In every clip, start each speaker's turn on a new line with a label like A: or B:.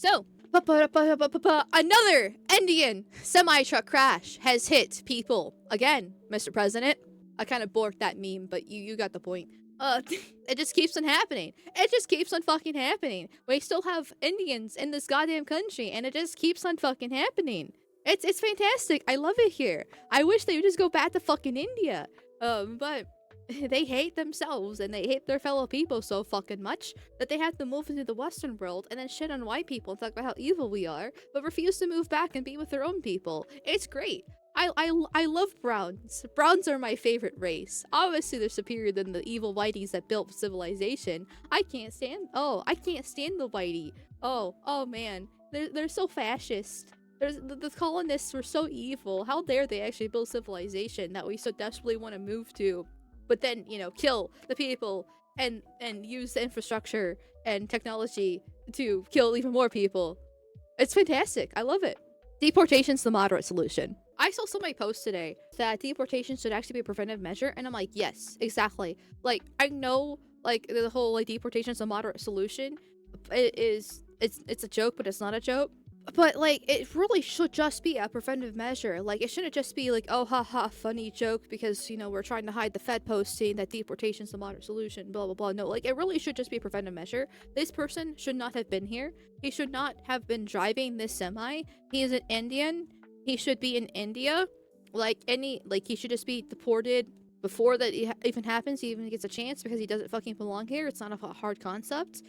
A: So, another Indian semi-truck crash has hit people again, Mr. President. I kind of borked that meme, but you got the point. It just keeps on happening. It just keeps on fucking happening. We still have Indians in this goddamn country, and it just keeps on fucking happening. It's fantastic. I love it here. I wish they would just go back to fucking India. But they hate themselves and they hate their fellow people so fucking much that they have to move into the Western world and then shit on white people and talk about how evil we are, but refuse to move back and be with their own people. It's great. I love browns. Browns are my favorite race. Obviously, they're superior than the evil whiteys that built civilization. I can't stand the whitey. Oh man, they're so fascist. The colonists were so evil. How dare they actually build civilization that we so desperately want to move to, but then, kill the people and use the infrastructure and technology to kill even more people. It's fantastic. I love it. Deportation's the moderate solution. I saw somebody post today that deportation should actually be a preventive measure, and I'm like, yes, exactly. Like, I know, like, the whole, like, deportation's a moderate solution. It's a joke, but it's not a joke. But, like, it really should just be a preventive measure. Like, it shouldn't just be like, oh, haha, funny joke because, we're trying to hide the Fed posting that deportation's the moderate solution, blah, blah, blah. No, like, it really should just be a preventive measure. This person should not have been here. He should not have been driving this semi. He is an Indian. He should be in India. He should just be deported before that even happens. He even gets a chance because he doesn't fucking belong here. It's not a hard concept.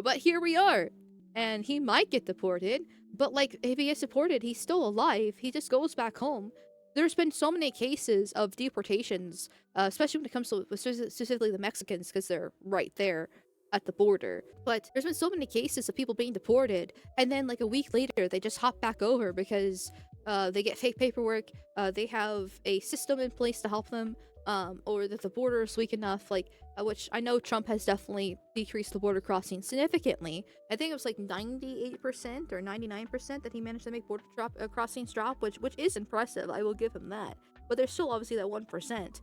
A: But here we are. And he might get deported, but like if he gets deported, he's still alive. He just goes back home. There's been so many cases of deportations, especially when it comes to specifically the Mexicans, because they're right there at the border. But there's been so many cases of people being deported, and then like a week later, they just hop back over because they get fake paperwork. They have a system in place to help them, or that the border is weak enough, which I know Trump has definitely decreased the border crossing significantly. I think it was like 98% or 99% that he managed to make border crossings drop, which is impressive. I will give him that. But there's still obviously that 1%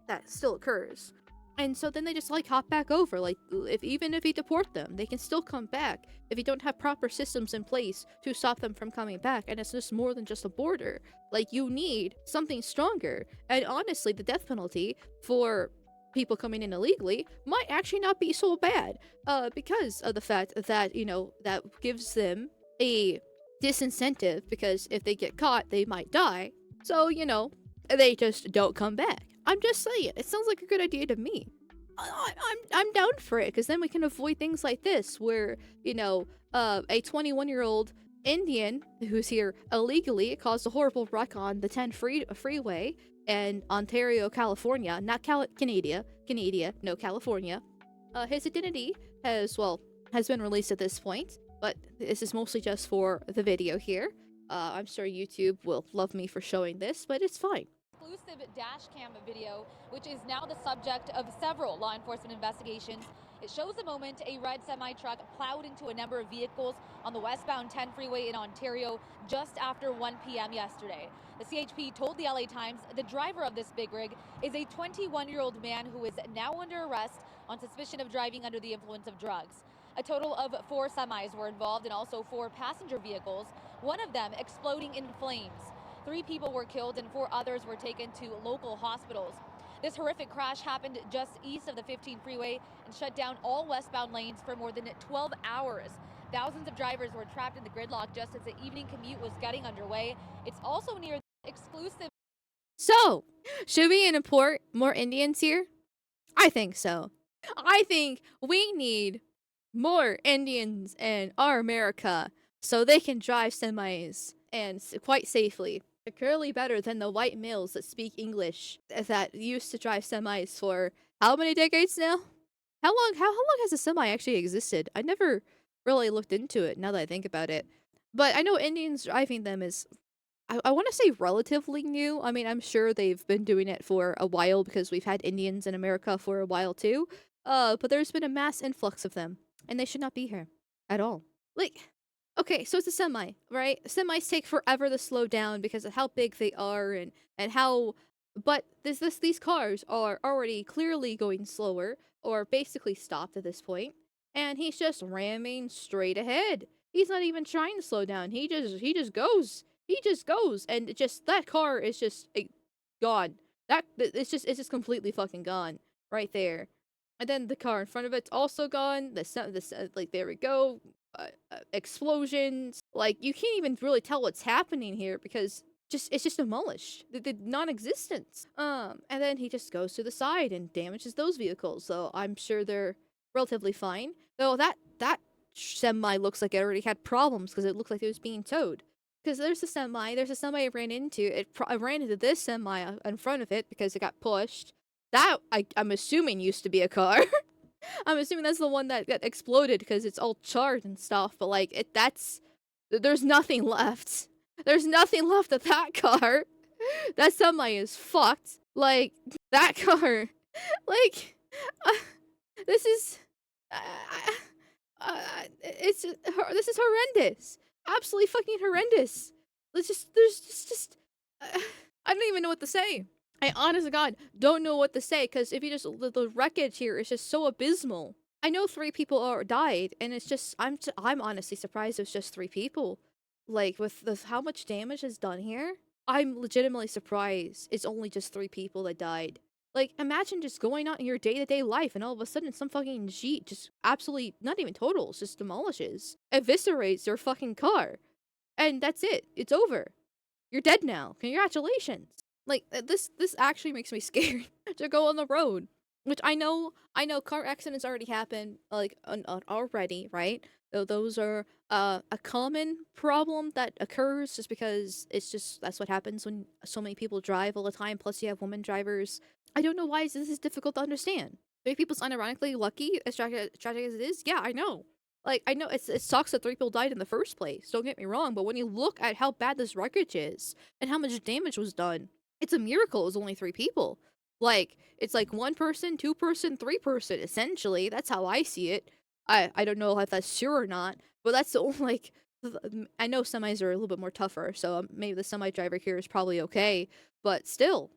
A: that still occurs. And so then they just like hop back over. Like even if you deport them, they can still come back if you don't have proper systems in place to stop them from coming back. And it's just more than just a border. Like you need something stronger. And honestly, the death penalty for people coming in illegally might actually not be so bad, because of the fact that that gives them a disincentive, because if they get caught, they might die. So they just don't come back. I'm just saying, it sounds like a good idea to me. I'm down for it, because then we can avoid things like this, where a 21-year-old Indian who's here illegally caused a horrible wreck on the 10 freeway in Ontario, California, not Canada, no, California. His identity has been released at this point, but this is mostly just for the video here. I'm sure YouTube will love me for showing this, but it's fine.
B: Exclusive dash cam video, which is now the subject of several law enforcement investigations. It shows the moment a red semi-truck plowed into a number of vehicles on the westbound 10 freeway in Ontario just after 1 p.m. yesterday. The CHP told the LA Times the driver of this big rig is a 21-year-old man who is now under arrest on suspicion of driving under the influence of drugs. A total of 4 semis were involved and also 4 passenger vehicles, one of them exploding in flames. 3 people were killed and 4 others were taken to local hospitals. This horrific crash happened just east of the 15 freeway and shut down all westbound lanes for more than 12 hours. Thousands of drivers were trapped in the gridlock just as the evening commute was getting underway. It's also near the exclusive.
A: So, should we import more Indians here? I think so. I think we need more Indians in our America so they can drive semis and quite safely. They're clearly better than the white males that speak English that used to drive semis for how many decades now? How long has a semi actually existed? I never really looked into it now that I think about it. But I know Indians driving them is, I want to say, relatively new. I mean, I'm sure they've been doing it for a while because we've had Indians in America for a while too. But there's been a mass influx of them, and they should not be here at all. Okay, so it's a semi, right? Semis take forever to slow down because of how big they are and how. But these cars are already clearly going slower or basically stopped at this point, and he's just ramming straight ahead. He's not even trying to slow down. He just goes. He just goes, and that car is just gone. It's just completely fucking gone right there. And then the car in front of it's also gone. Like there we go. Explosions. Like you can't even really tell what's happening here because it's just demolished. The non-existence. And then he just goes to the side and damages those vehicles. So I'm sure they're relatively fine. Though that semi looks like it already had problems because it looked like it was being towed. Because there's a semi I ran into. I ran into this semi in front of it because it got pushed. That I'm assuming used to be a car. I'm assuming that's the one that got exploded because it's all charred and stuff. But like there's nothing left. There's nothing left of that car. That semi is fucked. Like that car. Like this is. This is horrendous. Absolutely fucking horrendous. I don't even know what to say. I honest to God don't know what to say because if you just the wreckage here is just so abysmal. I know 3 people died, and it's just I'm honestly surprised it was just 3 people. Like with how much damage is done here, I'm legitimately surprised it's only just 3 people that died. Like, imagine just going out in your day-to-day life and all of a sudden some fucking Jeep just absolutely, not even totals, just demolishes, eviscerates your fucking car. And that's it. It's over. You're dead now. Congratulations. Like, this actually makes me scared to go on the road. Which I know car accidents already happen, like, already, right? Those are a common problem that occurs just because that's what happens when so many people drive all the time, plus you have women drivers. I don't know why this is difficult to understand. Maybe people's unironically lucky, as tragic as it is. Yeah, I know. Like, I know it sucks that 3 people died in the first place. Don't get me wrong, but when you look at how bad this wreckage is and how much damage was done, it's a miracle it was only 3 people. Like, it's like 1 person, 2 person, 3 person, essentially. That's how I see it. I don't know if that's true or not, but that's the only, like, I know semis are a little bit more tougher, so maybe the semi driver here is probably okay, but still,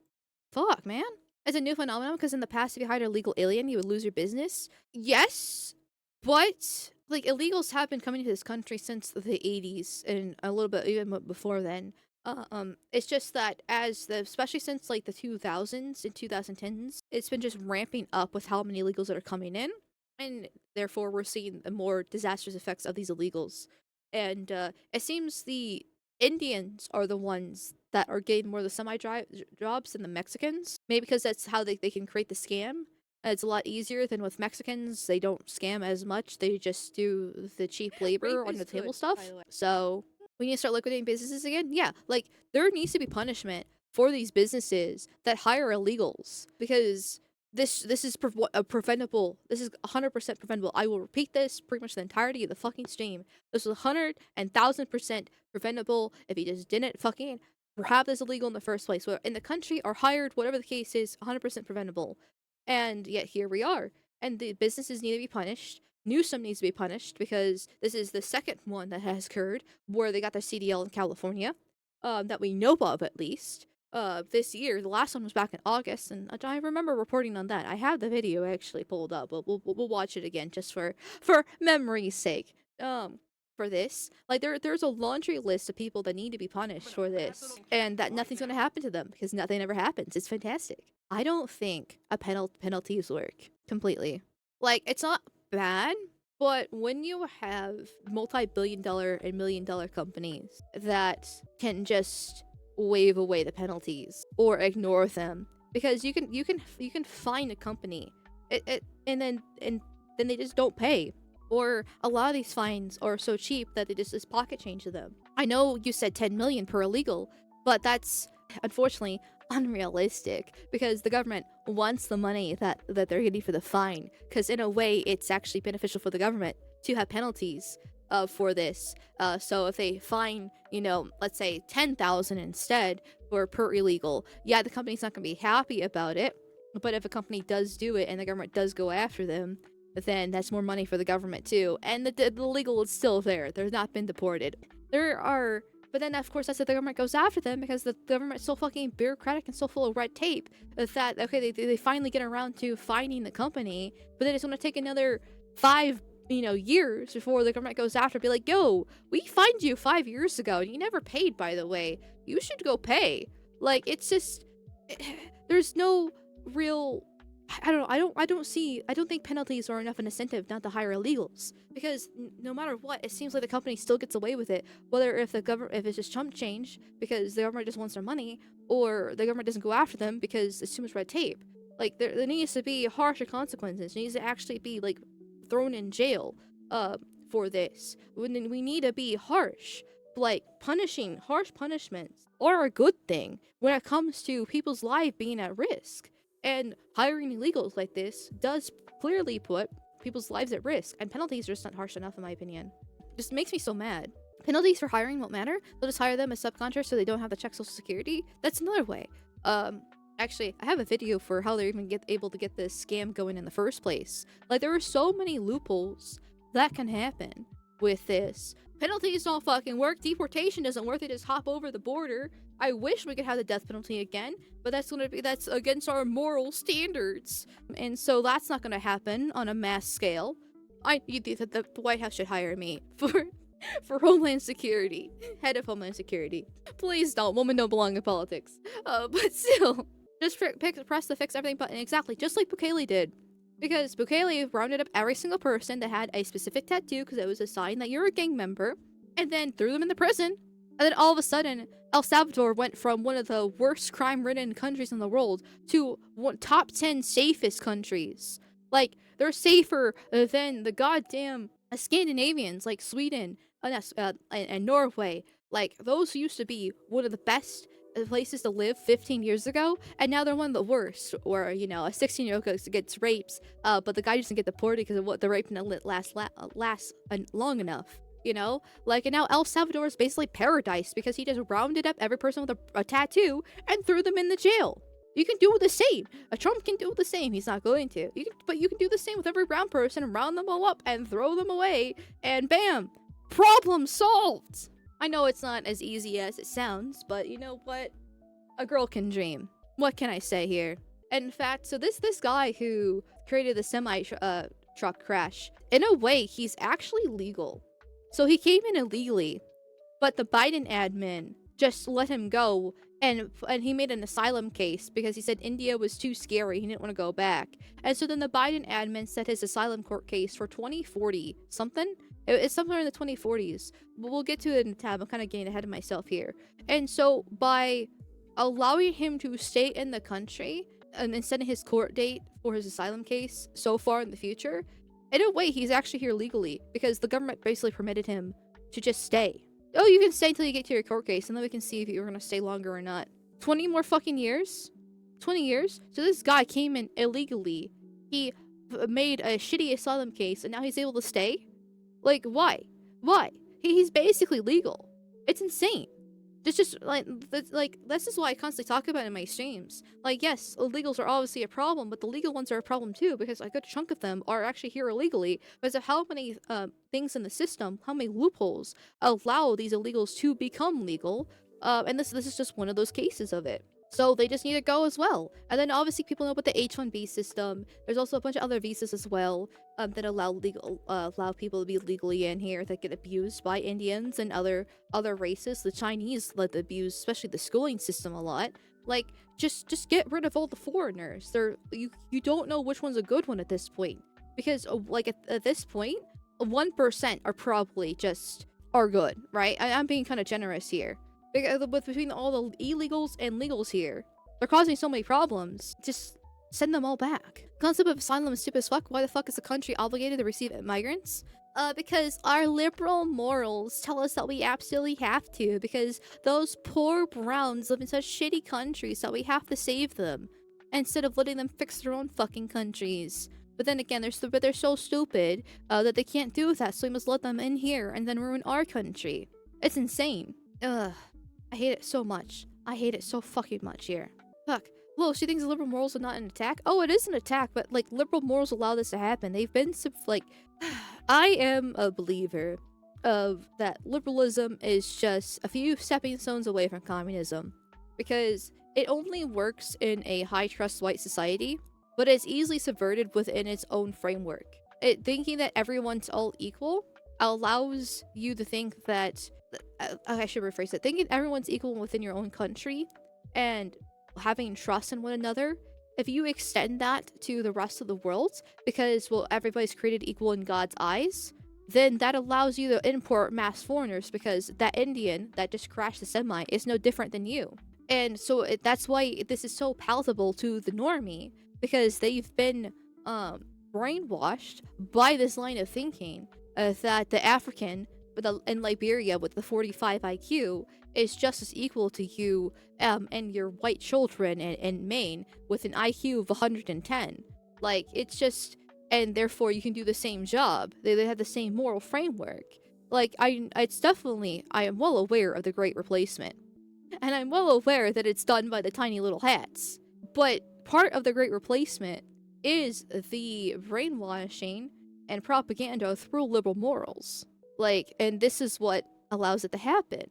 A: fuck, man. It's a new phenomenon because in the past, if you hired a illegal alien, you would lose your business. Yes, but like illegals have been coming to this country since the 80s and a little bit even before then. It's just that especially since like the 2000s and 2010s, it's been just ramping up with how many illegals that are coming in, and therefore we're seeing the more disastrous effects of these illegals. And it seems the Indians are the ones that are getting more of the jobs than the Mexicans. Maybe because that's how they can create the scam. It's a lot easier than with Mexicans. They don't scam as much. They just do the cheap labor on the table stuff. So we need to start liquidating businesses again. Yeah, like there needs to be punishment for these businesses that hire illegals because this is preventable. This is 100% preventable. I will repeat this pretty much the entirety of the fucking stream. This was 100,000% preventable if you just didn't fucking have this illegal in the first place. Whether in the country or hired, whatever the case is, 100% preventable. And yet here we are. And the businesses need to be punished. Newsom needs to be punished because this is the second one that has occurred where they got their CDL in California, that we know of at least. This year, the last one was back in August, and I remember reporting on that. I have the video actually pulled up, but we'll watch it again just for memory's sake. For this, like there's a laundry list of people that need to be punished for this, and that nothing's gonna happen to them because nothing ever happens. It's fantastic. I don't think penalties work completely. Like it's not bad, but when you have multi-billion-dollar and million-dollar companies that can just wave away the penalties or ignore them, because you can fine a company, and then they just don't pay. Or a lot of these fines are so cheap that they just pocket change to them. I know you said 10 million per illegal, but that's unfortunately unrealistic because the government wants the money that they're getting for the fine, because in a way it's actually beneficial for the government to have penalties for this. So if they fine, let's say 10,000 instead per illegal, yeah, the company's not gonna be happy about it. But if a company does do it and the government does go after them, then that's more money for the government too. And the legal is still there. They've not been deported. But then of course that's if the government goes after them because the government's so fucking bureaucratic and so full of red tape that, okay, they finally get around to fining the company, but then it's going to take another 5 years before the government goes after, be like, yo, we fined you 5 years ago and you never paid, by the way. You should go pay. Like, it's just, there's no real, I don't know, I don't think penalties are enough an incentive not to hire illegals, because no matter what, it seems like the company still gets away with it, whether if it's just chump change because the government just wants their money, or the government doesn't go after them because it's too much red tape. Like, there needs to be harsher consequences. There needs to actually be, like, thrown in jail for this. We need to be harsh. Like, harsh punishments are a good thing when it comes to people's life being at risk. And hiring illegals like this does clearly put people's lives at risk, and penalties are just not harsh enough, in my opinion. Just makes me so mad. Penalties for hiring won't matter. They'll just hire them as subcontractors so they don't have to check Social Security. That's another way. Actually, I have a video for how they're even able to get this scam going in the first place. Like, there are so many loopholes that can happen with this. Penalties don't fucking work. Deportation doesn't work. They just hop over the border. I wish we could have the death penalty again, but that's against our moral standards. And so that's not gonna happen on a mass scale. The White House should hire me for Homeland Security. Head of Homeland Security. Please don't. Women don't belong in politics. But still. Just press the fix everything button, exactly, just like Bukele did. Because Bukele rounded up every single person that had a specific tattoo because it was a sign that you're a gang member, and then threw them in the prison. And then all of a sudden, El Salvador went from one of the worst crime-ridden countries in the world to top 10 safest countries. Like, they're safer than the goddamn Scandinavians, like Sweden and Norway. Like, those used to be one of the best places to live 15 years ago, and now they're one of the worst, where, a 16-year-old gets raped, but the guy doesn't get deported because of what the rape didn't last long enough, Like, and now El Salvador is basically paradise because he just rounded up every person with a tattoo and threw them in the jail. You can do the same. Trump can do the same. He's not going to. But you can do the same with every brown person and round them all up and throw them away, and bam! Problem solved! I know it's not as easy as it sounds, but you know what? A girl can dream. What can I say here? In fact, so this guy who created the semi-truck crash, in a way, he's actually legal. So he came in illegally, but the Biden admin just let him go, and he made an asylum case because he said India was too scary. He didn't want to go back. And so then the Biden admin set his asylum court case for 2040 something. It's somewhere in the 2040s. But we'll get to it in the tab. I'm kind of getting ahead of myself here. And so by allowing him to stay in the country and then setting his court date for his asylum case so far in the future, in a way, he's actually here legally because the government basically permitted him to just stay. Oh, you can stay until you get to your court case, and then we can see if you're gonna stay longer or not. 20 more fucking years? 20 years? So this guy came in illegally. He made a shitty asylum case, and now he's able to stay? Like, why? Why? He's basically legal. It's insane. This is why I constantly talk about it in my streams. Like, yes, illegals are obviously a problem, but the legal ones are a problem too, because a good chunk of them are actually here illegally because of how many things in the system, how many loopholes allow these illegals to become legal. And this is just one of those cases of it. So they just need to go as well. And then obviously people know about the H-1B system. There's also a bunch of other visas as well that allow people to be legally in here that get abused by Indians and other races. The Chinese let abuse, especially the schooling system, a lot. Like, just get rid of all the foreigners. You don't know which one's a good one at this point, because at this point, 1% are probably are good, right? I'm being kind of generous here. Between all the illegals and legals here, they're causing so many problems. Just send them all back. Concept of asylum is stupid as fuck. Why the fuck is the country obligated to receive migrants? Because our liberal morals tell us that we absolutely have to, because those poor browns live in such shitty countries that we have to save them, instead of letting them fix their own fucking countries. But then again, they're so stupid that they can't do that, so we must let them in here and then ruin our country. It's insane. Ugh. I hate it so much. I hate it so fucking much here. Fuck. Whoa, she thinks liberal morals are not an attack? Oh, it is an attack, but, like, liberal morals allow this to happen. They've been, I am a believer of that liberalism is just a few stepping stones away from communism. Because it only works in a high-trust white society, but it's easily subverted within its own framework. thinking that everyone's all equal allows you to think that I should rephrase it. Thinking everyone's equal within your own country and having trust in one another, if you extend that to the rest of the world, because, well, everybody's created equal in God's eyes, then that allows you to import mass foreigners because that Indian that just crashed the semi is no different than you. And so that's why this is so palatable to the normie, because they've been brainwashed by this line of thinking that the African in Liberia with the 45 IQ is just as equal to you and your white children in Maine with an IQ of 110. Like, it's just, and therefore you can do the same job. They have the same moral framework. Like, it's definitely, I am well aware of the Great Replacement. And I'm well aware that it's done by the tiny little hats. But part of the Great Replacement is the brainwashing and propaganda through liberal morals. Like, and this is what allows it to happen.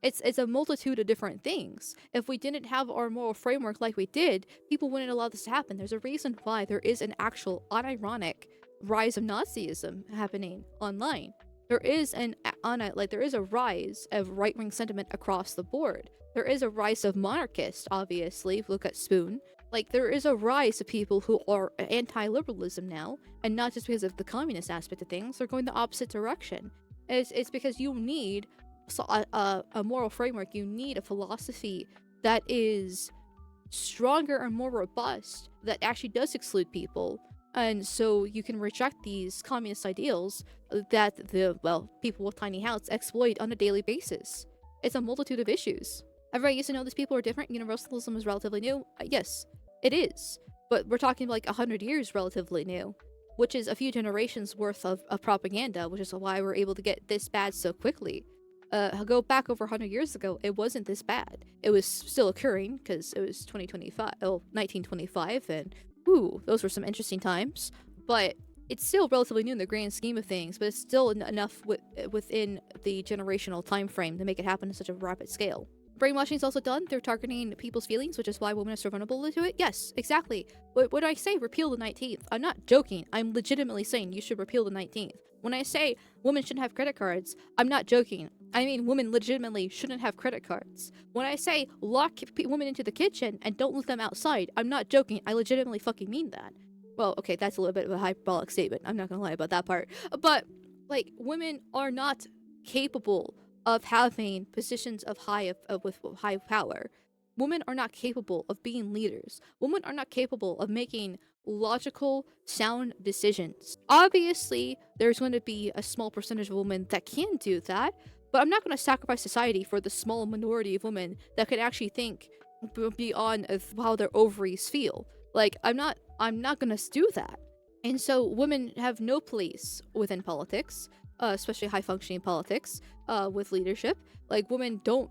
A: It's a multitude of different things. If we didn't have our moral framework like we did, people wouldn't allow this to happen. There's a reason why there is an actual unironic rise of Nazism happening online. There is there is a rise of right-wing sentiment across the board. There is a rise of monarchists, obviously, if you look at Spoon. Like, there is a rise of people who are anti-liberalism now, and not just because of the communist aspect of things, they're going the opposite direction. It's because you need a moral framework, you need a philosophy that is stronger and more robust, that actually does exclude people, and so you can reject these communist ideals that people with tiny houses exploit on a daily basis. It's a multitude of issues. Everybody used to know these people are different. Universalism is relatively new. Yes, it is. But we're talking like 100 years relatively new, which is a few generations worth of propaganda, which is why we're able to get this bad so quickly. Go back over 100 years ago, it wasn't this bad. It was still occurring because it was 1925, and those were some interesting times. But it's still relatively new in the grand scheme of things, but it's still enough within the generational time frame to make it happen at such a rapid scale. Brainwashing is also done. They're targeting people's feelings, which is why women are so vulnerable to it. Yes, exactly. When I say repeal the 19th, I'm not joking. I'm legitimately saying you should repeal the 19th. When I say women shouldn't have credit cards, I'm not joking. I mean, women legitimately shouldn't have credit cards. When I say lock women into the kitchen and don't let them outside, I'm not joking. I legitimately fucking mean that. Well, okay, that's a little bit of a hyperbolic statement. I'm not gonna lie about that part. But, like, women are not capable of having positions of with high power. Women are not capable of being leaders. Women are not capable of making logical, sound decisions. Obviously, there's going to be a small percentage of women that can do that, but I'm not going to sacrifice society for the small minority of women that could actually think beyond how their ovaries feel. Like, I'm not going to do that. And so women have no place within politics, especially high-functioning politics, with leadership. Like, women don't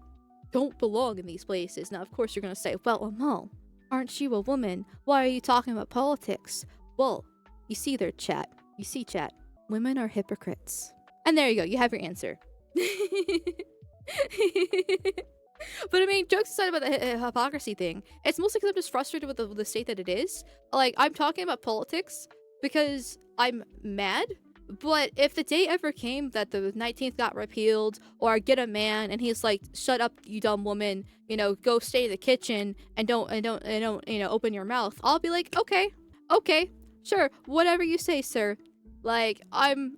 A: belong in these places. Now, of course, you're going to say, well, Amal, aren't you a woman? Why are you talking about politics? Well, you see there, chat. You see, chat. Women are hypocrites. And there you go. You have your answer. But I mean, jokes aside about the hypocrisy thing, it's mostly because I'm just frustrated with the state that it is. Like, I'm talking about politics because I'm mad. But if the day ever came that the 19th got repealed, or I get a man and he's like, "Shut up, you dumb woman," go stay in the kitchen and don't open your mouth, I'll be like, okay, sure, whatever you say, sir. Like, I'm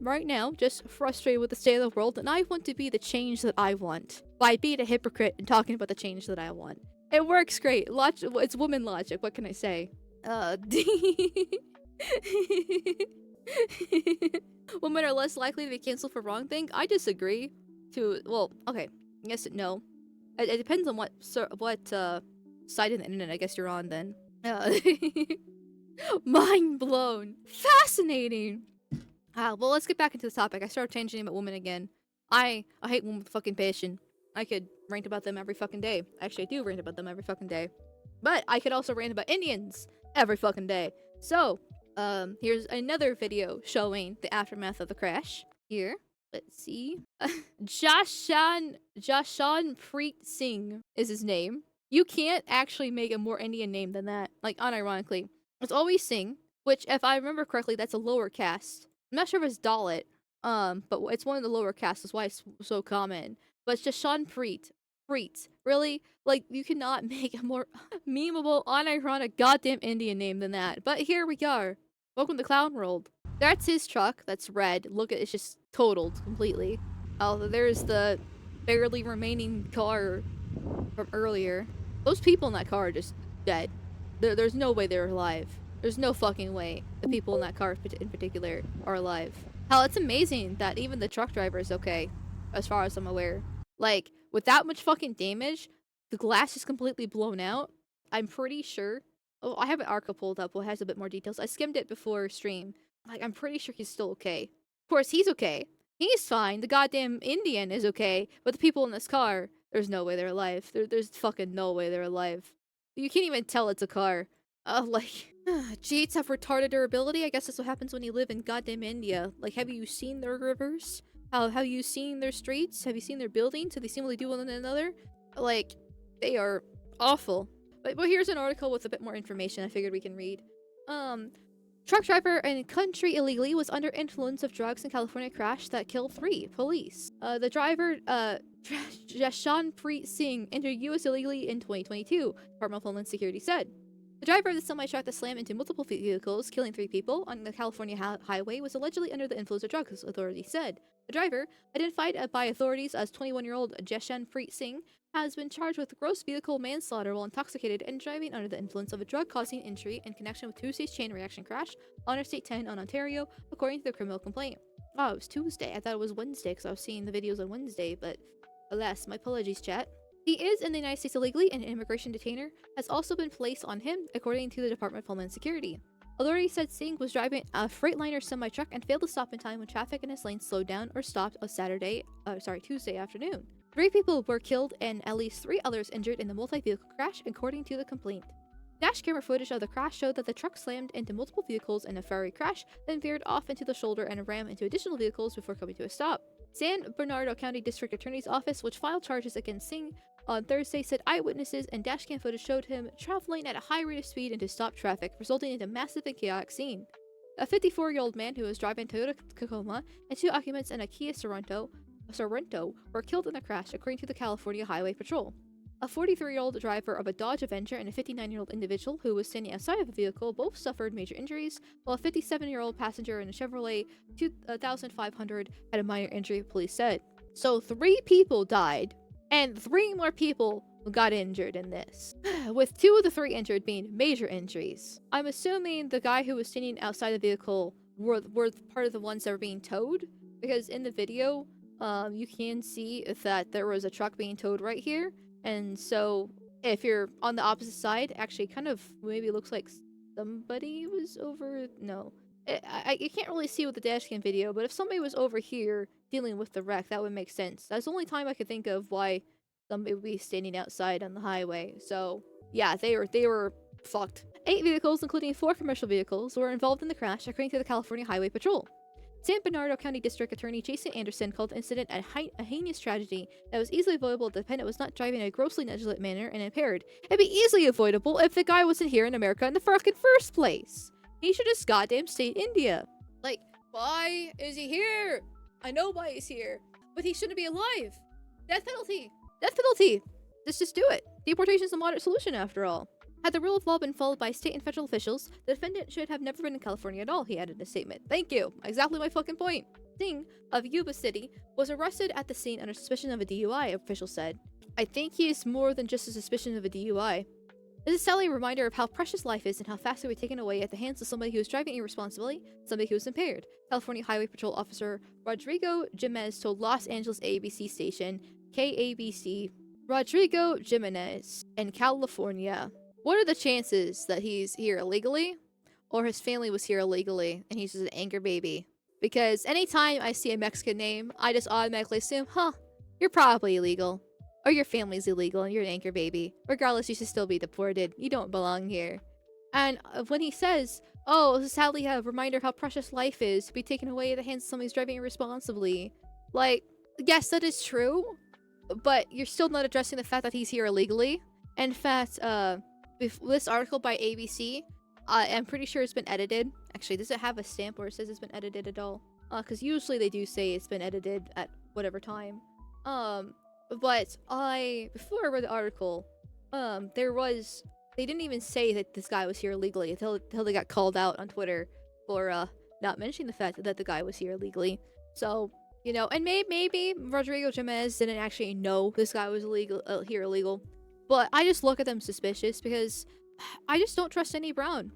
A: right now just frustrated with the state of the world, and I want to be the change that I want by being a hypocrite and talking about the change that I want. It works great. It's woman logic. What can I say? Women are less likely to be canceled for wrong thing. I disagree. Okay, yes and no. It depends on what side of the internet I guess you're on then. Mind blown. Fascinating. Well, let's get back into the topic. I started changing about women again. I hate women with fucking passion. I could rant about them every fucking day. Actually, I do rant about them every fucking day. But I could also rant about Indians every fucking day. So, here's another video showing the aftermath of the crash. Here, let's see. Jashan Preet Singh is his name. You can't actually make a more Indian name than that. Like, unironically. It's always Singh. which, if I remember correctly, that's a lower caste. I'm not sure if it's Dalit, but it's one of the lower castes. That's why it's so common. But it's just Sean Preet. Preet. Really? Like, you cannot make a more memeable, unironic, goddamn Indian name than that. But here we are. Welcome to Clown World. That's his truck. That's red. Look at it's just totaled completely. Oh, there's the barely remaining car from earlier. Those people in that car are just dead. There's no way they're alive. There's no fucking way the people in that car in particular are alive. Hell, it's amazing that even the truck driver is okay, as far as I'm aware. Like, with that much fucking damage, the glass is completely blown out. I'm pretty sure. Oh, I have an ARCA pulled up, which has a bit more details. I skimmed it before stream. Like, I'm pretty sure he's still okay. Of course, he's okay. He's fine. The goddamn Indian is okay, but the people in this car, there's no way they're alive. There's fucking no way they're alive. You can't even tell it's a car. Like, cheats have retarded durability. I guess that's what happens when you live in goddamn India. Like, have you seen their rivers? Have you seen their streets? Have you seen their buildings? Have you seen what they do with one another? Like, they are awful. But here's an article with a bit more information I figured we can read. Truck driver in country illegally was under influence of drugs in California crash that killed 3 police. The driver, Jashanpreet Singh, entered U.S. illegally in 2022, Department of Homeland Security said. The driver of the semi-truck that slammed into multiple vehicles, killing 3 people on the California highway, was allegedly under the influence of drugs, authorities said. The driver, identified by authorities as 21-year-old Jashanpreet Singh, has been charged with gross vehicle manslaughter while intoxicated and driving under the influence of a drug causing injury in connection with Tuesday's chain reaction crash on Interstate 10 on Ontario, according to the criminal complaint. Oh, it was Tuesday. I thought it was Wednesday because I was seeing the videos on Wednesday, but alas, my apologies, chat. He is in the United States illegally, and an immigration detainer has also been placed on him, according to the Department of Homeland Security. Authorities said Singh was driving a Freightliner semi-truck and failed to stop in time when traffic in his lane slowed down or stopped on Tuesday afternoon. 3 people were killed and at least 3 others injured in the multi-vehicle crash, according to the complaint. Dash camera footage of the crash showed that the truck slammed into multiple vehicles in a Ferrari crash, then veered off into the shoulder and rammed into additional vehicles before coming to a stop. San Bernardino County District Attorney's Office, which filed charges against Singh on Thursday, said eyewitnesses and dashcam footage showed him traveling at a high rate of speed into stopped traffic, resulting in a massive and chaotic scene. A 54-year-old man who was driving a Toyota Tacoma and 2 occupants in a Kia Sorento were killed in the crash, according to the California Highway Patrol. A 43-year-old driver of a Dodge Avenger and a 59-year-old individual who was standing outside of the vehicle both suffered major injuries, while a 57-year-old passenger in a Chevrolet 2500 had a minor injury, police said. So 3 people died, and 3 more people got injured in this, with 2 of the 3 injured being major injuries. I'm assuming the guy who was standing outside the vehicle were part of the ones that were being towed, because in the video, you can see that there was a truck being towed right here. And so, if you're on the opposite side, actually kind of maybe looks like somebody was over... No. You can't really see with the dashcam video, but if somebody was over here dealing with the wreck, that would make sense. That's the only time I could think of why somebody would be standing outside on the highway. So, yeah, they were fucked. 8 vehicles, including 4 commercial vehicles, were involved in the crash, according to the California Highway Patrol. San Bernardino County District Attorney Jason Anderson called the incident a heinous tragedy that was easily avoidable if the defendant was not driving in a grossly negligent manner and impaired. It'd be easily avoidable if the guy wasn't here in America in the fucking first place. He should just goddamn stay in India. Like, why is he here? I know why he's here, but he shouldn't be alive. Death penalty. Death penalty. Let's just do it. Deportation is a moderate solution after all. Had the rule of law been followed by state and federal officials, the defendant should have never been in California at all, he added in a statement. Thank you. Exactly my fucking point. Singh, of Yuba City, was arrested at the scene under suspicion of a DUI, officials said. I think he is more than just a suspicion of a DUI. This is sadly a reminder of how precious life is and how fast it would be taken away at the hands of somebody who is driving irresponsibly, somebody who is impaired. California Highway Patrol Officer Rodrigo Jimenez told Los Angeles ABC station KABC. Rodrigo Jimenez in California. What are the chances that he's here illegally, or his family was here illegally and he's just an anchor baby? Because anytime I see a Mexican name, I just automatically assume, you're probably illegal. Or your family's illegal and you're an anchor baby. Regardless, you should still be deported. You don't belong here. And when he says, oh, this is sadly a reminder of how precious life is to be taken away at the hands of somebody who's driving irresponsibly. Like, yes, that is true, but you're still not addressing the fact that he's here illegally. In fact, this article by ABC I'm pretty sure it's been edited. Actually, does it have a stamp where it says it's been edited at all? Because usually they do say it's been edited at whatever time. But before I read the article, they didn't even say that this guy was here illegally until they got called out on Twitter for not mentioning the fact that the guy was here illegally. So, and maybe Rodrigo Jimenez didn't actually know this guy was here illegal. But I just look at them suspicious because I just don't trust any brown.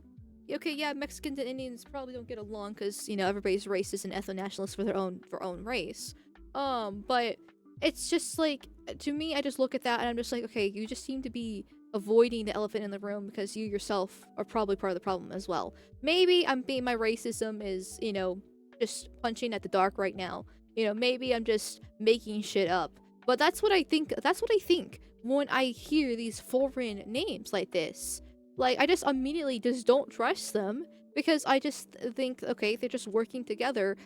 A: Okay, yeah, Mexicans and Indians probably don't get along because, everybody's racist and ethno-nationalist for their own race. But it's just like, to me, I just look at that and I'm just like, okay, you just seem to be avoiding the elephant in the room because you yourself are probably part of the problem as well. Maybe my racism is, just punching at the dark right now. Maybe I'm just making shit up. But that's what I think when I hear these foreign names like this. Like, I just immediately just don't trust them because I just think, okay, they're just working together,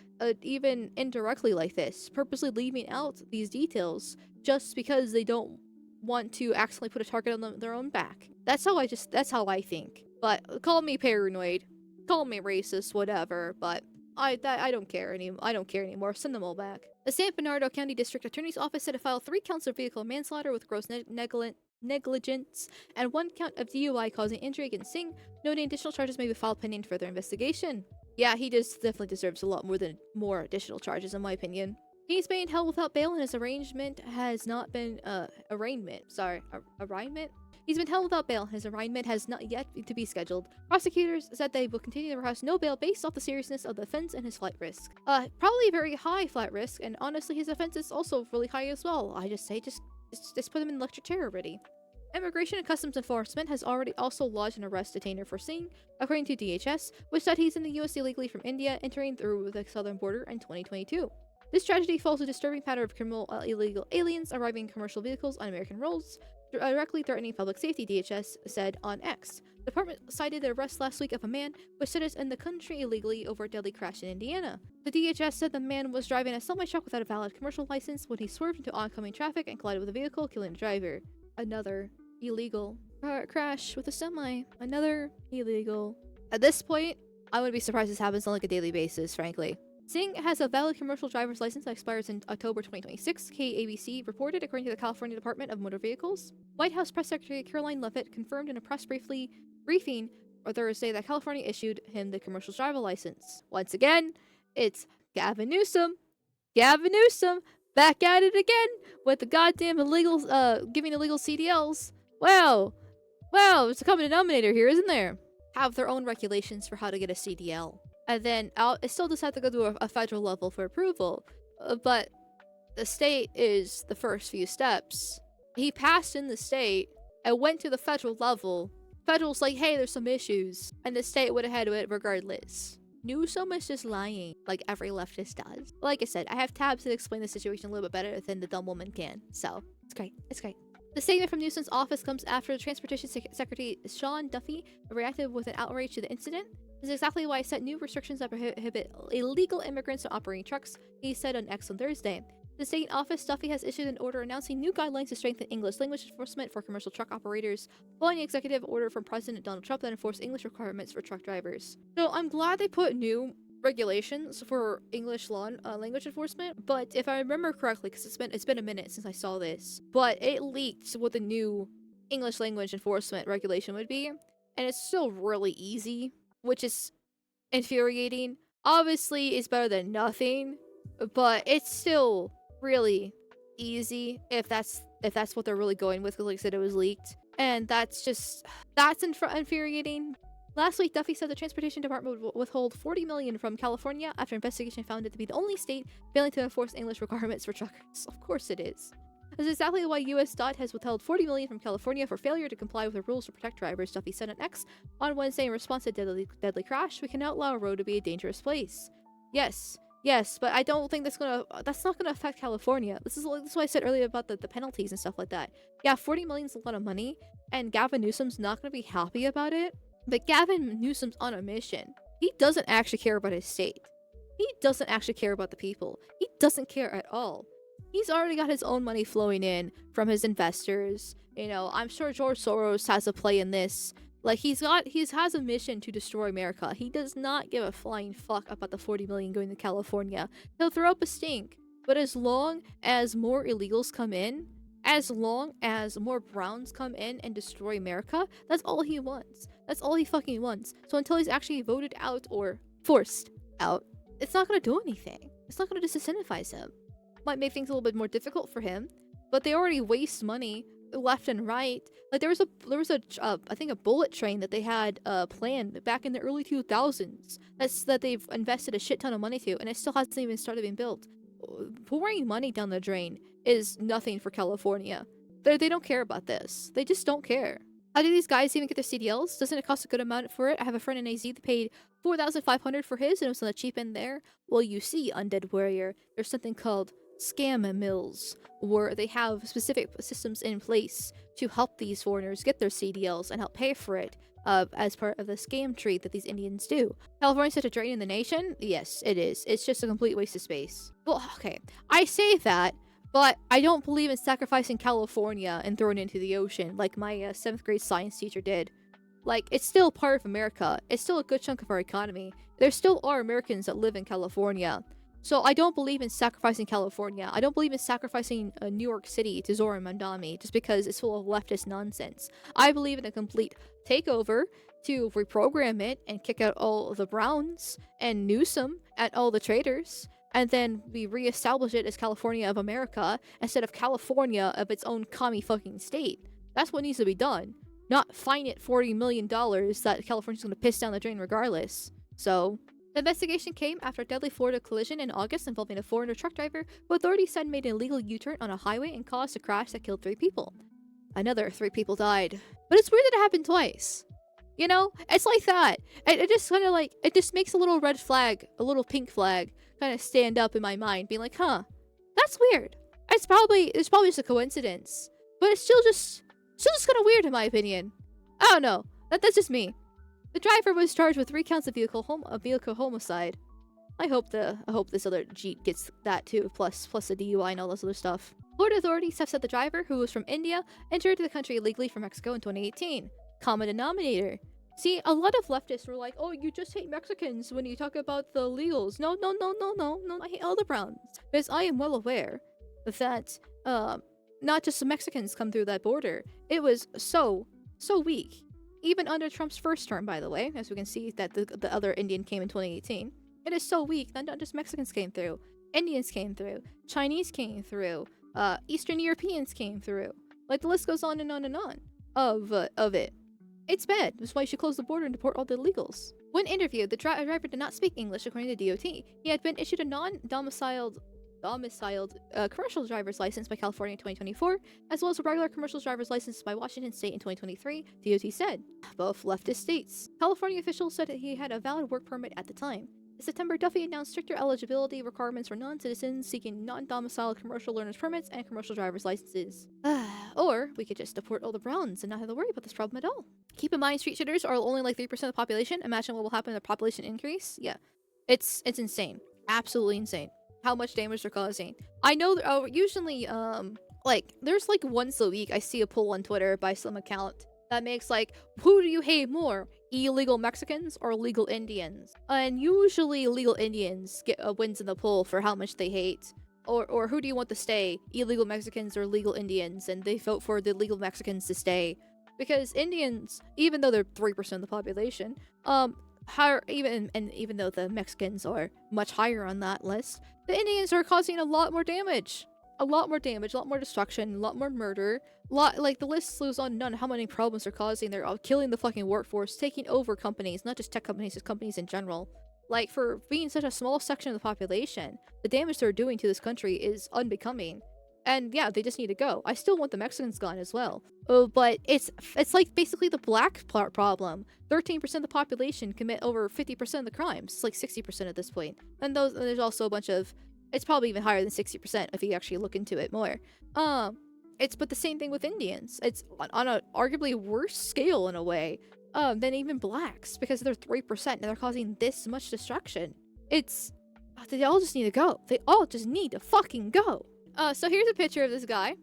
A: even indirectly like this, purposely leaving out these details just because they don't want to accidentally put a target on their own back. That's how I think. But call me paranoid, call me racist, whatever, but I don't care anymore. Send them all back. The San Bernardino County District Attorney's Office said it filed 3 counts of vehicle manslaughter with gross negligence and 1 count of DUI causing injury against Singh, noting additional charges may be filed pending further investigation. Yeah, he definitely deserves a lot more additional charges, in my opinion. He's being held without bail and his arraignment has not been arraignment. He's been held without bail. His arraignment has not yet to be scheduled. Prosecutors said they will continue to request no bail based off the seriousness of the offense and his flight risk. Probably a very high flight risk, and honestly, his offense is also really high as well. I just say, just put him in electric chair already. Immigration and Customs Enforcement has already also lodged an arrest detainer for Singh, according to DHS, which said he's in the US illegally from India, entering through the southern border in 2022. This tragedy follows a disturbing pattern of criminal illegal aliens arriving in commercial vehicles on American roads, directly threatening public safety, DHS said on X. The department cited the arrest last week of a man who set us in the country illegally over a deadly crash in Indiana. The DHS said the man was driving a semi-truck without a valid commercial license when he swerved into oncoming traffic and collided with a vehicle, killing the driver. Another illegal crash with a semi. Another illegal. At this point, I wouldn't be surprised this happens on like a daily basis, frankly. Singh has a valid commercial driver's license that expires in October 2026, KABC reported, according to the California Department of Motor Vehicles. White House Press Secretary Caroline Leavitt confirmed in a press briefing on Thursday that California issued him the commercial driver license. Once again, it's Gavin Newsom. Gavin Newsom, back at it again with the goddamn giving illegal CDLs. Wow, it's a common denominator here, isn't there? Have their own regulations for how to get a CDL. And then it still just have to go to a federal level for approval. But the state is the first few steps. He passed in the state and went to the federal level. Federal's like, hey, there's some issues. And the state would have had it regardless. Newsom is just lying, like every leftist does. Like I said, I have tabs that explain the situation a little bit better than the dumb woman can. So, it's great. It's great. The statement from Newsom's office comes after the Transportation Secretary Sean Duffy reacted with an outrage to the incident. This is exactly why I set new restrictions that prohibit illegal immigrants from operating trucks, he said on X on Thursday. The state office, Duffy has issued an order announcing new guidelines to strengthen English language enforcement for commercial truck operators, following the executive order from President Donald Trump that enforced English requirements for truck drivers. So I'm glad they put new regulations for English language enforcement, but if I remember correctly, because it's been a minute since I saw this, but it leaked what the new English language enforcement regulation would be, and it's still really easy, which is infuriating. Obviously, it's better than nothing, but it's still really easy if that's what they're really going with, because like I said, it was leaked, and that's infuriating. Last week, Duffy said the Transportation Department would withhold $40 million from California after investigation found it to be the only state failing to enforce English requirements for truckers. Of course it is. This is exactly why US DOT has withheld $40 million from California for failure to comply with the rules to protect drivers, Duffy said on X on Wednesday in response to a deadly crash. We cannot allow a road to be a dangerous place. Yes, but I don't think that's not gonna affect California. This is what I said earlier about the penalties and stuff like that. Yeah, $40 million is a lot of money, and Gavin Newsom's not gonna be happy about it. But Gavin Newsom's on a mission. He doesn't actually care about his state. He doesn't actually care about the people. He doesn't care at all. He's already got his own money flowing in from his investors. I'm sure George Soros has a play in this. Like, he has a mission to destroy America. He does not give a flying fuck about the 40 million going to California. He'll throw up a stink. But as long as more illegals come in, as long as more browns come in and destroy America, that's all he wants. That's all he fucking wants. So until he's actually voted out or forced out, it's not gonna do anything. It's not gonna disincentivize him. Might make things a little bit more difficult for him, but they already waste money left and right. Like, there was a I think a bullet train that they had planned back in the early 2000s that they've invested a shit ton of money to, and it still hasn't even started being built. Pouring money down the drain is nothing for California. They don't care about this. They just don't care. How do these guys even get their CDLs? Doesn't it cost a good amount for it? I have a friend in AZ that paid $4,500 for his, and it was on the cheap end there. Well, you see, Undead Warrior, there's something called scam mills, where they have specific systems in place to help these foreigners get their CDLs and help pay for it as part of the scam tree that these Indians do. California's such a drain in the nation? Yes, it is. It's just a complete waste of space. Well, okay, I say that, but I don't believe in sacrificing California and throwing it into the ocean like my 7th grade science teacher did. Like, it's still part of America. It's still a good chunk of our economy. There still are Americans that live in California. So I don't believe in sacrificing California. I don't believe in sacrificing New York City to Zora Mandami just because it's full of leftist nonsense. I believe in a complete takeover to reprogram it and kick out all the Browns and Newsom at all the traitors, and then we reestablish it as California of America instead of California of its own commie fucking state. That's what needs to be done. Not fine it $40 million that California's going to piss down the drain regardless. So, the investigation came after a deadly Florida collision in August involving a foreigner truck driver who authorities said made an illegal U-turn on a highway and caused a crash that killed 3 people. Another 3 people died. But it's weird that it happened twice. You know? It's like that. It just kind of like, it just makes a little red flag, a little pink flag, kind of stand up in my mind, being like, huh, that's weird. It's probably just a coincidence. But it's still just kind of weird in my opinion. I don't know. That's just me. The driver was charged with 3 counts of vehicle homicide. I hope this other Jeep gets that too, plus the DUI and all this other stuff. Florida authorities have said the driver, who was from India, entered the country illegally from Mexico in 2018. Common denominator. See, a lot of leftists were like, oh, you just hate Mexicans when you talk about the illegals. No, I hate all the Browns. Because I am well aware that, not just the Mexicans come through that border. It was so weak. Even under Trump's first term, by the way, as we can see that the other Indian came in 2018. It is so weak that not just Mexicans came through. Indians came through. Chinese came through. Eastern Europeans came through. Like, the list goes on and on and on of it. It's bad. That's why you should close the border and deport all the illegals. When interviewed, the driver did not speak English according to DOT. He had been issued a non-domiciled commercial driver's license by California in 2024, as well as a regular commercial driver's license by Washington State in 2023, DOT said. Both leftist states. California officials said that he had a valid work permit at the time. In September, Duffy announced stricter eligibility requirements for non-citizens seeking non-domiciled commercial learner's permits and commercial driver's licenses. Or we could just deport all the Browns and not have to worry about this problem at all. Keep in mind, street shooters are only like 3% of the population. Imagine what will happen in a population increase. Yeah, it's insane. Absolutely insane. How much damage they're causing. I know, usually, like, there's like once a week I see a poll on Twitter by some account that makes like, who do you hate more? Illegal Mexicans or legal Indians? And usually illegal Indians get wins in the poll for how much they hate. Or who do you want to stay? Illegal Mexicans or legal Indians? And they vote for the legal Mexicans to stay. Because Indians, even though they're 3% of the population, even though the Mexicans are much higher on that list, the Indians are causing a lot more damage. A lot more destruction, a lot more murder. Like, the list goes on and on how many problems they're causing. They're all killing the fucking workforce, taking over companies, not just tech companies, just companies in general. Like, for being such a small section of the population, the damage they're doing to this country is unbecoming. And yeah, they just need to go. I still want the Mexicans gone as well. But it's like basically the black problem. 13% of the population commit over 50% of the crimes. It's like 60% at this point. And there's also a bunch of, it's probably even higher than 60% if you actually look into it more. But the same thing with Indians. It's on a arguably worse scale in a way than even blacks, because they're 3% and they're causing this much destruction. They all just need to go. They all just need to fucking go. So here's a picture of this guy.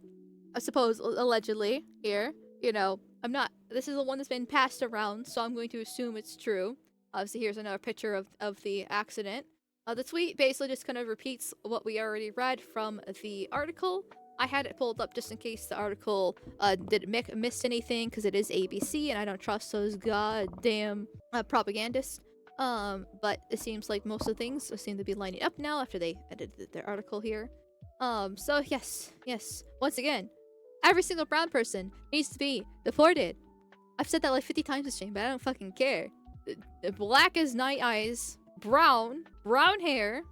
A: I suppose, allegedly, here. You know, I'm not. This is the one that's been passed around, so I'm going to assume it's true. So here's another picture of the accident. The tweet basically just kind of repeats what we already read from the article. I had it pulled up just in case the article didn't miss anything, because it is ABC and I don't trust those goddamn propagandists. But it seems like most of the things seem to be lining up now after they edited their article here. So yes, once again, every single brown person needs to be deported. I've said that like 50 times this stream, but I don't fucking care. The black as night eyes, brown hair,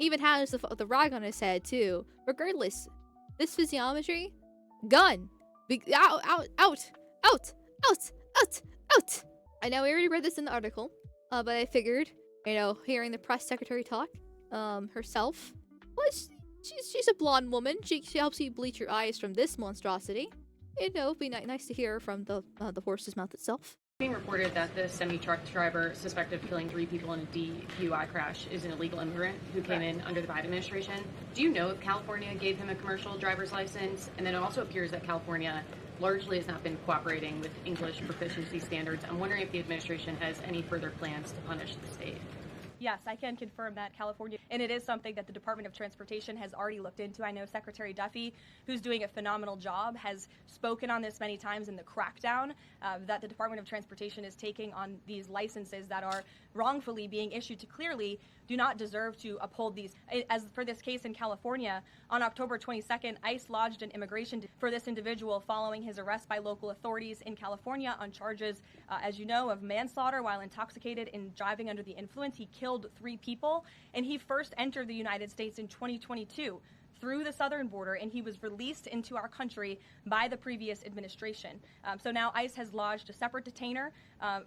A: even has the rag on his head too. Regardless, this physiognomy, gun, out. I know we already read this in the article, but I figured, hearing the press secretary talk, herself, well, she's a blonde woman. She helps you bleach your eyes from this monstrosity. It'd be nice to hear from the horse's mouth itself.
C: Being reported that the semi-truck driver suspected of killing 3 people in a DUI crash is an illegal immigrant who came in under the Biden administration. Do you know if California gave him a commercial driver's license? And then it also appears that California largely has not been cooperating with English proficiency standards. I'm wondering if the administration has any further plans to punish the state.
D: Yes, I can confirm that California, and it is something that the Department of Transportation has already looked into. I know Secretary Duffy, who's doing a phenomenal job, has spoken on this many times in the crackdown that the Department of Transportation is taking on these licenses that are wrongfully being issued to clearly do not deserve to uphold these. As for this case in California, on October 22nd, ICE lodged an immigration for this individual following his arrest by local authorities in California on charges, as you know, of manslaughter while intoxicated and driving under the influence. He killed 3 people, and he first entered the United States in 2022 through the southern border, and he was released into our country by the previous administration. So now ICE has lodged a separate detainer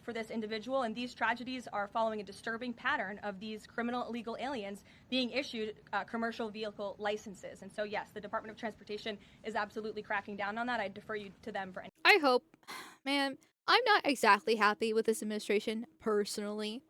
D: for this individual, and these tragedies are following a disturbing pattern of these criminal illegal aliens being issued commercial vehicle licenses. And so yes, the Department of Transportation is absolutely cracking down on that. I defer you to them for any.
A: I hope. Man, I'm not exactly happy with this administration, personally.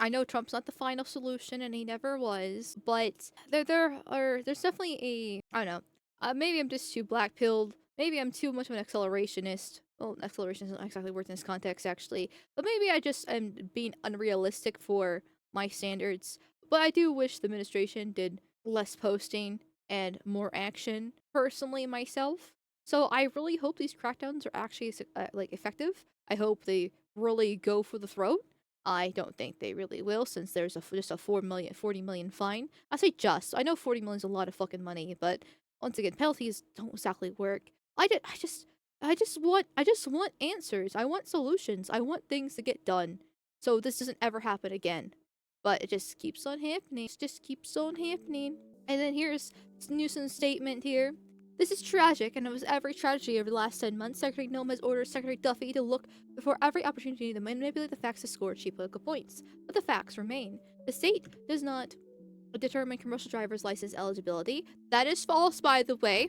A: I know Trump's not the final solution, and he never was, but there's definitely I don't know, maybe I'm just too black-pilled, maybe I'm too much of an accelerationist. Well, acceleration isn't exactly worth in this context, actually, but maybe I just am being unrealistic for my standards. But I do wish the administration did less posting and more action, personally, myself. So I really hope these crackdowns are actually effective. I hope they really go for the throat. I don't think they really will, since there's just a 40 million fine. I say just. I know 40 million is a lot of fucking money, but once again, penalties don't exactly work. I just want answers. I want solutions. I want things to get done, so this doesn't ever happen again. But it just keeps on happening. It just keeps on happening. And then here's Newsom's statement here. This is tragic, and it was every tragedy over the last 10 months. Secretary Nome has ordered Secretary Duffy to look for every opportunity to manipulate the facts to score cheap political points. But the facts remain. The state does not determine commercial driver's license eligibility. That is false, by the way.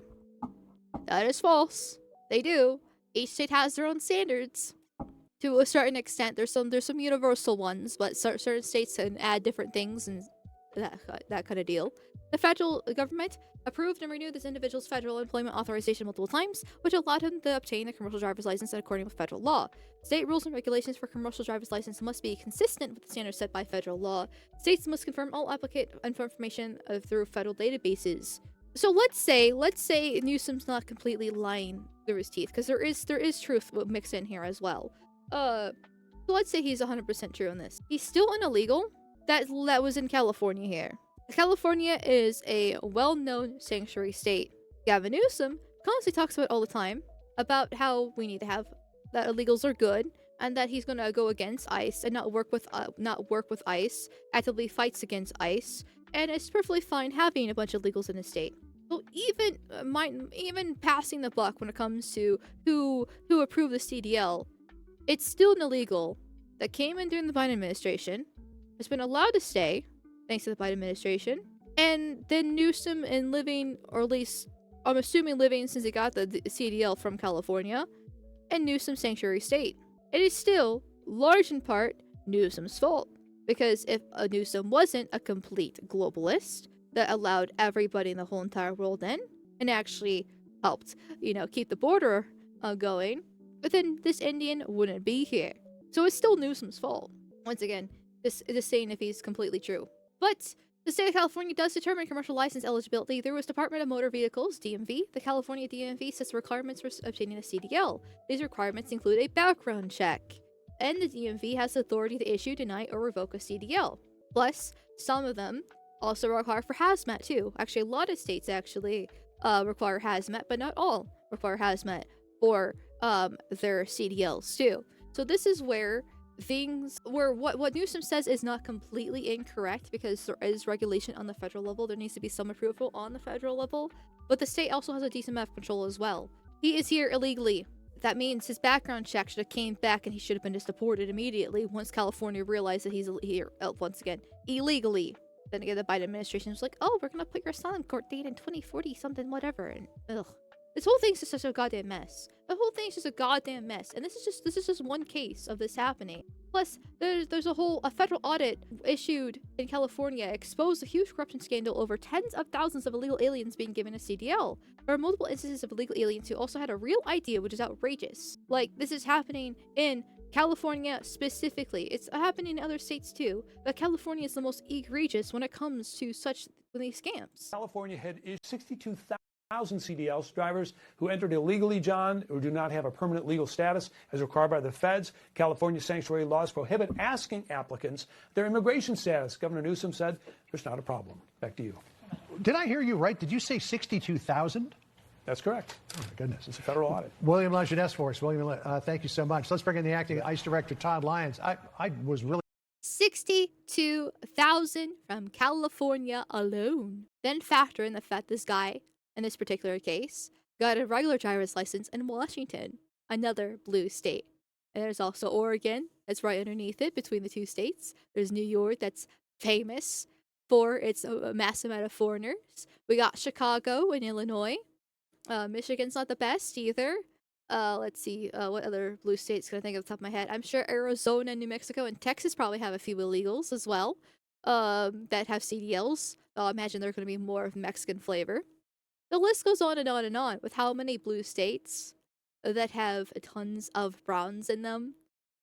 A: That is false. They do. Each state has their own standards. To a certain extent, there's some universal ones, but certain states can add different things and that kind of deal. The federal government approved and renewed this individual's federal employment authorization multiple times, which allowed him to obtain a commercial driver's license according with federal law. State rules and regulations for commercial driver's license must be consistent with the standards set by federal law. States must confirm all applicant information through federal databases. So let's say Newsom's not completely lying through his teeth, because there is truth mixed in here as well. So let's say he's 100% true on this. He's still an illegal. That was in California here. California is a well-known sanctuary state. Gavin Newsom constantly talks about it all the time, about how we need to have that illegals are good, and that he's gonna go against ICE and not work with ICE, actively fights against ICE, and it's perfectly fine having a bunch of illegals in his state. So even passing the buck when it comes to who approved the CDL, it's still an illegal that came in during the Biden administration, has been allowed to stay thanks to the Biden administration, and then Newsom, in living, or at least I'm assuming living since he got the CDL from California, and Newsom's sanctuary state. It is still, large in part, Newsom's fault, because if Newsom wasn't a complete globalist that allowed everybody in the whole entire world in, and actually helped, keep the border going, but then this Indian wouldn't be here. So it's still Newsom's fault. Once again, this is saying if he's completely true. But the state of California does determine commercial license eligibility through its Department of Motor Vehicles, DMV. The California DMV sets requirements for obtaining a CDL. These requirements include a background check, and the DMV has authority to issue, deny, or revoke a CDL. Plus, some of them also require for hazmat too. Actually, a lot of states require hazmat, but not all require hazmat for their CDLs too. So this is where what Newsom says is not completely incorrect, because there is regulation on the federal level. There needs to be some approval on the federal level, but the state also has a decent amount of control as well. He is here illegally. That means his background check should have came back and he should have been just deported immediately once California realized that he's here once again illegally. Then again, the Biden administration was like, oh, we're gonna put your asylum court date in 2040 something whatever, and ugh. This whole thing's just such a goddamn mess. The whole thing's just a goddamn mess, and this is just one case of this happening. Plus, there's a federal audit issued in California exposed a huge corruption scandal over tens of thousands of illegal aliens being given a CDL. There are multiple instances of illegal aliens who also had a real ID, which is outrageous. Like, this is happening in California specifically. It's happening in other states too, but California is the most egregious when it comes to these scams.
E: California had issued 62,000 CDLs, drivers who entered illegally, John, or do not have a permanent legal status as required by the feds. California sanctuary laws prohibit asking applicants their immigration status. Governor Newsom said there's not a problem. Back to you.
F: Did I hear you right? Did you say 62,000?
E: That's correct.
F: Oh, my goodness.
E: It's a federal audit.
F: William Lejeunesse for us. William, thank you so much. Let's bring in the acting ICE director, Todd Lyons. I was really
A: 62,000 from California alone. Then factor in the fact this guy, in this particular case, got a regular driver's license in Washington, another blue state. And there's also Oregon, that's right underneath it, between the two states. There's New York, that's famous for its massive amount of foreigners. We got Chicago and Illinois. Michigan's not the best either. Let's see, what other blue states can I think of the top of my head? I'm sure Arizona, New Mexico, and Texas probably have a few illegals as well, that have CDLs. I imagine they're going to be more of Mexican flavor. The list goes on and on and on with how many blue states that have tons of browns in them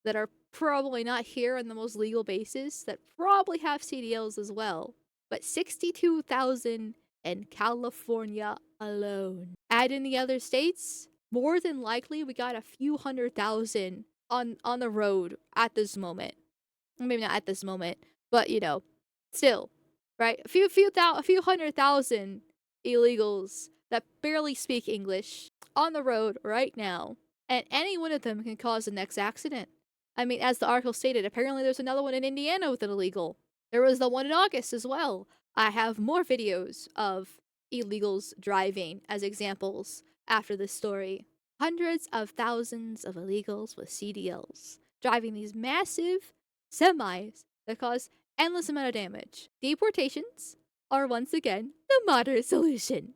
A: that are probably not here on the most legal basis that probably have CDLs as well. But 62,000 in California alone. Add in the other states, more than likely we got a few 100,000 on the road at this moment. Maybe not at this moment, but you know, still, right? A few 100,000 illegals that barely speak English on the road right now, and any one of them can cause the next accident. I mean, as the article stated, apparently there's another one in Indiana with an illegal. There was the one in August as well. I have more videos of illegals driving as examples after this story. Hundreds of thousands of illegals with CDLs driving these massive semis that cause endless amount of damage. Deportations are once again the moderate solution.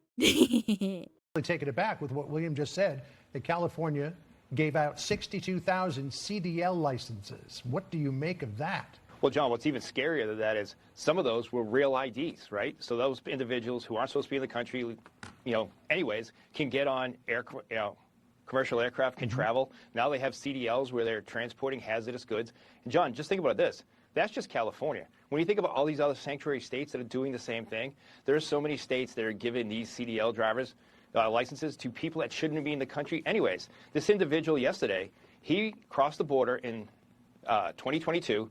F: taken aback with what William just said, that California gave out 62,000 CDL licenses. What do you make of that?
G: Well, John, what's even scarier than that is some of those were real IDs, right? So those individuals who aren't supposed to be in the country, anyways, can get on commercial aircraft, can travel. Now they have CDLs where they're transporting hazardous goods. And John, just think about this. That's just California. When you think about all these other sanctuary states that are doing the same thing, there are so many states that are giving these CDL drivers licenses to people that shouldn't be in the country anyways. This individual yesterday, he crossed the border in 2022.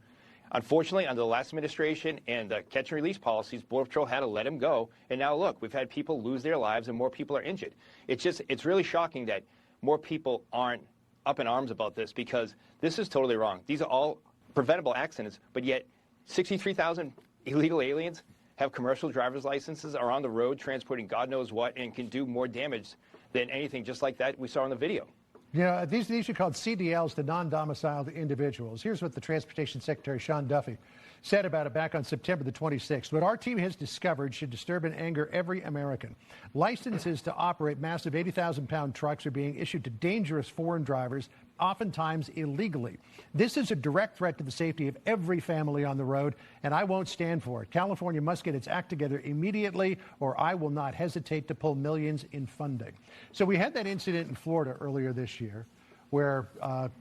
G: Unfortunately, under the last administration and the catch and release policies, Border Patrol had to let him go. And now look, we've had people lose their lives and more people are injured. It's really shocking that more people aren't up in arms about this, because this is totally wrong. These are all preventable accidents, but yet 63,000 illegal aliens have commercial driver's licenses, are on the road transporting God knows what, and can do more damage than anything just like that we saw in the video.
F: Yeah, these are called CDLs, to non-domiciled individuals. Here's what the Transportation Secretary, Sean Duffy, said about it back on September the 26th. What our team has discovered should disturb and anger every American. Licenses to operate massive 80,000-pound trucks are being issued to dangerous foreign drivers, oftentimes illegally. This is a direct threat to the safety of every family on the road, and I won't stand for it. California must get its act together immediately, or I will not hesitate to pull millions in funding. So we had that incident in Florida earlier this year where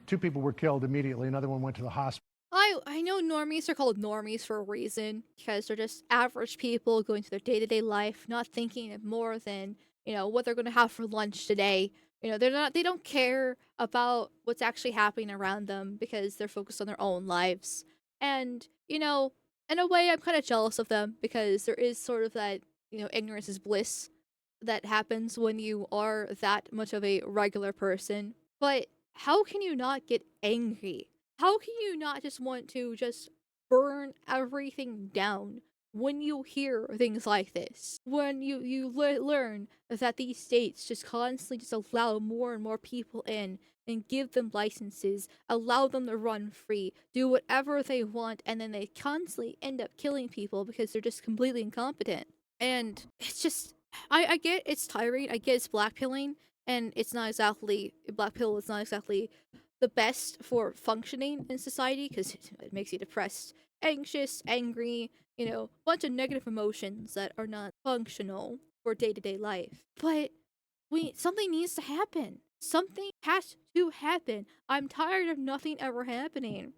F: 2 people were killed immediately. Another one went to the hospital.
A: I know normies are called normies for a reason, because they're just average people going through their day-to-day life, not thinking of more than, what they're going to have for lunch today. They don't care about what's actually happening around them because they're focused on their own lives. And, in a way, I'm kind of jealous of them, because there is sort of that, ignorance is bliss that happens when you are that much of a regular person. But how can you not get angry? How can you not just want to just burn everything down when you hear things like this? When you learn that these states just constantly just allow more and more people in and give them licenses, allow them to run free, do whatever they want, and then they constantly end up killing people because they're just completely incompetent. And it's just, I get it's tiring, I get it's blackpilling, and it's not exactly, black pill is not exactly the best for functioning in society, because it makes you depressed, anxious, angry, a bunch of negative emotions that are not functional for day-to-day life. But something needs to happen. Something has to happen. I'm tired of nothing ever happening.